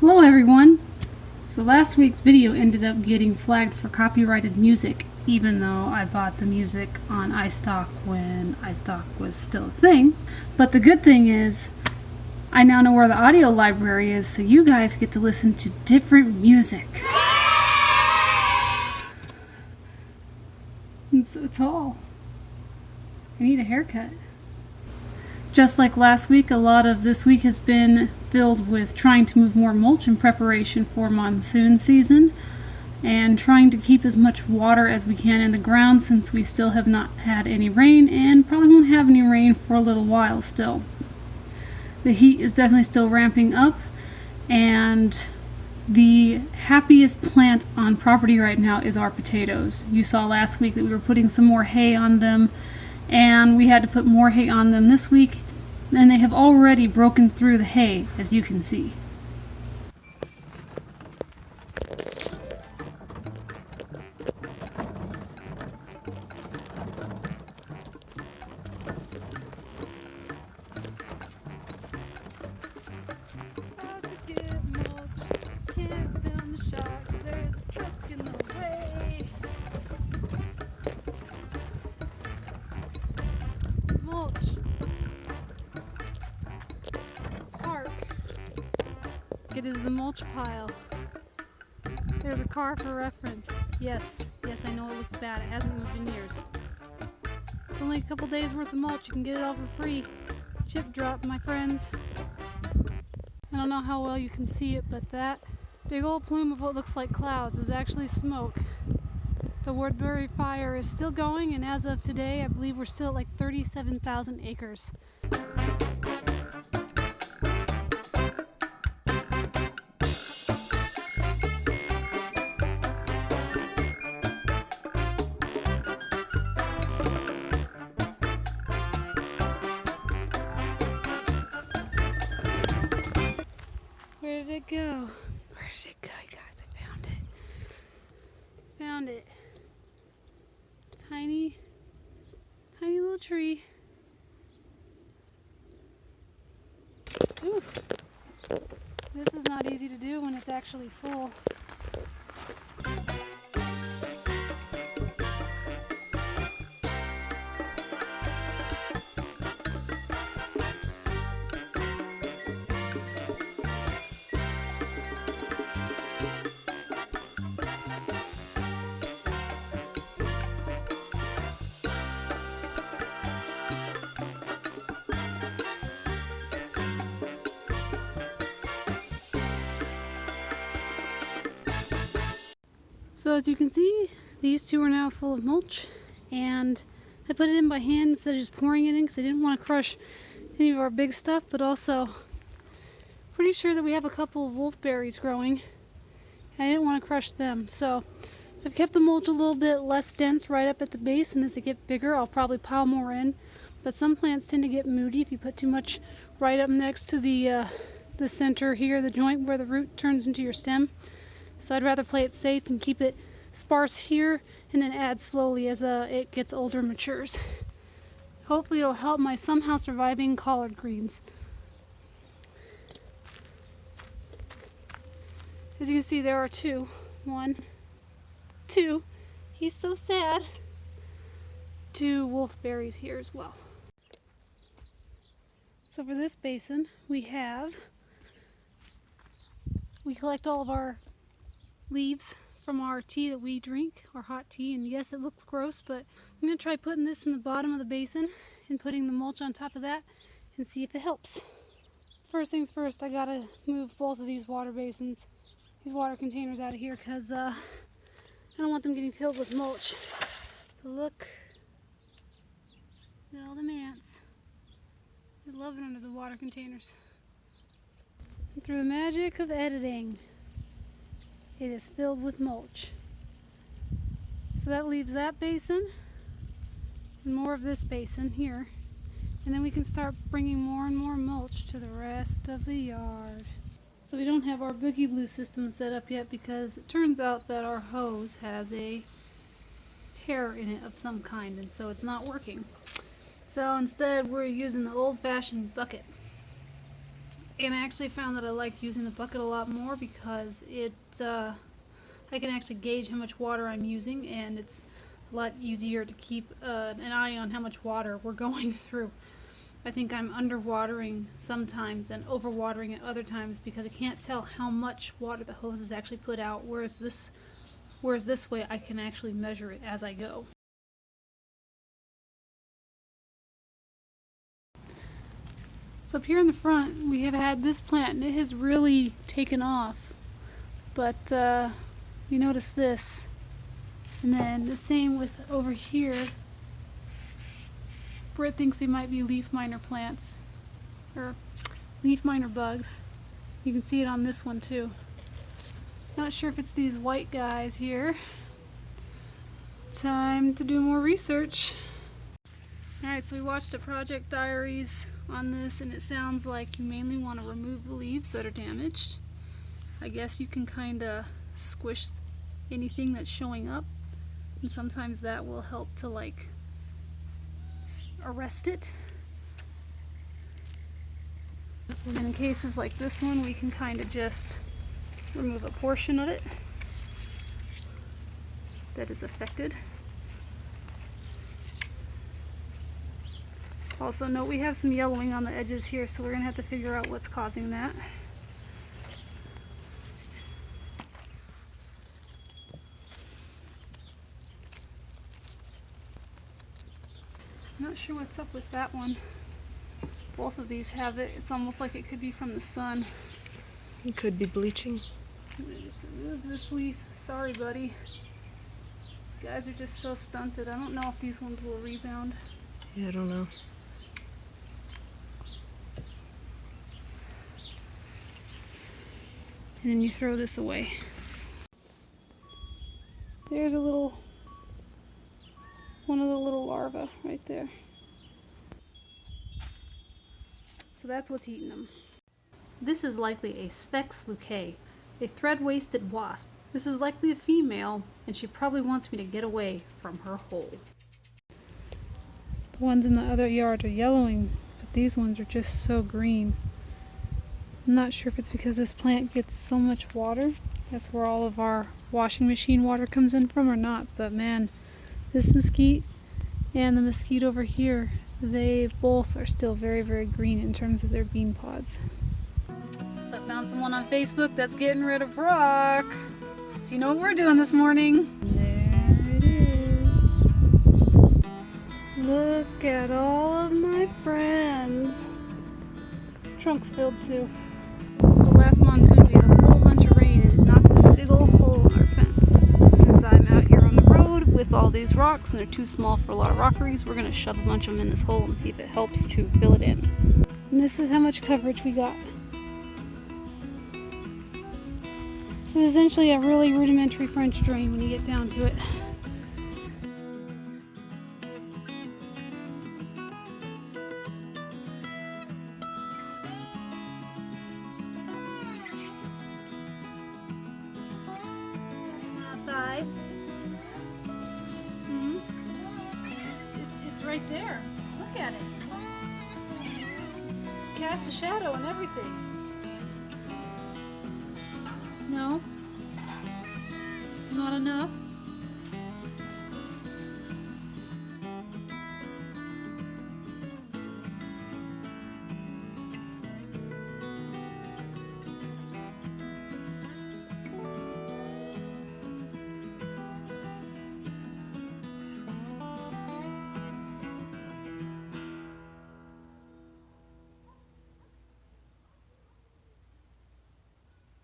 Hello everyone! So last week's video ended up getting flagged for copyrighted music, even though I bought the music on iStock when iStock was still a thing. But the good thing is, I now know where the audio library is, so you guys get to listen to different music. And so it's all. I need a haircut. Just like last week, a lot of this week has been filled with trying to move more mulch in preparation for monsoon season and trying to keep as much water as we can in the ground since we still have not had any rain and probably won't have any rain for a little while still. The heat is definitely still ramping up, and the happiest plant on property right now is our potatoes. You saw last week that we were putting some more hay on them, and we had to put more hay on them this week, and they have already broken through the hay, as you can see. Mulch. Park. It is the mulch pile. There's a car for reference. Yes, I know it looks bad. It hasn't moved in years. It's only a couple days worth of mulch. You can get it all for free. Chip drop, my friends. I don't know how well you can see it, but that big old plume of what looks like clouds is actually smoke. The Woodbury fire is still going, and as of today, I believe we're still at like 37,000 acres. Where did it go? Where did it go, you guys? I found it. Found it. Tiny little tree. Ooh. This is not easy to do when it's actually full. So as you can see, these two are now full of mulch, and I put it in by hand instead of just pouring it in because I didn't want to crush any of our big stuff, but also pretty sure that we have a couple of wolfberries growing, and I didn't want to crush them. So I've kept the mulch a little bit less dense right up at the base, and as they get bigger I'll probably pile more in. But some plants tend to get moody if you put too much right up next to the center here, the joint where the root turns into your stem. So I'd rather play it safe and keep it sparse here and then add slowly as it gets older and matures. Hopefully it'll help my somehow surviving collard greens. As you can see, there are two. One, two. He's so sad. Two wolfberries here as well. So for this basin, we collect all of our leaves from our tea that we drink, our hot tea, and yes, it looks gross, but I'm going to try putting this in the bottom of the basin and putting the mulch on top of that and see if it helps. First things first, I gotta move both of these water basins, these water containers out of here, because I don't want them getting filled with mulch. But look at all the ants. They love it under the water containers. And through the magic of editing, it is filled with mulch. So that leaves that basin and more of this basin here. And then we can start bringing more and more mulch to the rest of the yard. So we don't have our Boogie Blue system set up yet because it turns out that our hose has a tear in it of some kind, and so it's not working. So instead we're using the old-fashioned bucket. And I actually found that I like using the bucket a lot more because I can actually gauge how much water I'm using, and it's a lot easier to keep an eye on how much water we're going through. I think I'm underwatering sometimes and overwatering at other times because I can't tell how much water the hoses actually put out, whereas this way I can actually measure it as I go. So up here in the front, we have had this plant, and it has really taken off. But you notice this. And then the same with over here. Britt thinks they might be leaf miner plants, or leaf miner bugs. You can see it on this one too. Not sure if it's these white guys here. Time to do more research. Alright, so we watched a Project Diaries on this, and it sounds like you mainly want to remove the leaves that are damaged. I guess you can kind of squish anything that's showing up, and sometimes that will help to like arrest it. And in cases like this one, we can kind of just remove a portion of it that is affected. Also note we have some yellowing on the edges here, so we're going to have to figure out what's causing that. I'm not sure what's up with that one. Both of these have it. It's almost like it could be from the sun. It could be bleaching. I'm going to just remove this leaf. Sorry, buddy. You guys are just so stunted. I don't know if these ones will rebound. Yeah, I don't know. And then you throw this away. There's one of the little larvae right there. So that's what's eating them. This is likely a Specs leucae, a thread-waisted wasp. This is likely a female, and she probably wants me to get away from her hole. The ones in the other yard are yellowing, but these ones are just so green. I'm not sure if it's because this plant gets so much water. That's where all of our washing machine water comes in from or not, but man, this mesquite and the mesquite over here, they both are still very, very green in terms of their bean pods. So I found someone on Facebook that's getting rid of rock. So you know what we're doing this morning? There it is. Look at all of my friends. Trunk's filled too. So last monsoon we had a whole bunch of rain and it knocked this big old hole in our fence. Since I'm out here on the road with all these rocks and they're too small for a lot of rockeries, we're going to shove a bunch of them in this hole and see if it helps to fill it in. And this is how much coverage we got. This is essentially a really rudimentary French drain when you get down to it. Outside. It's right there. Look at it. Cast a shadow and everything. No? Not enough?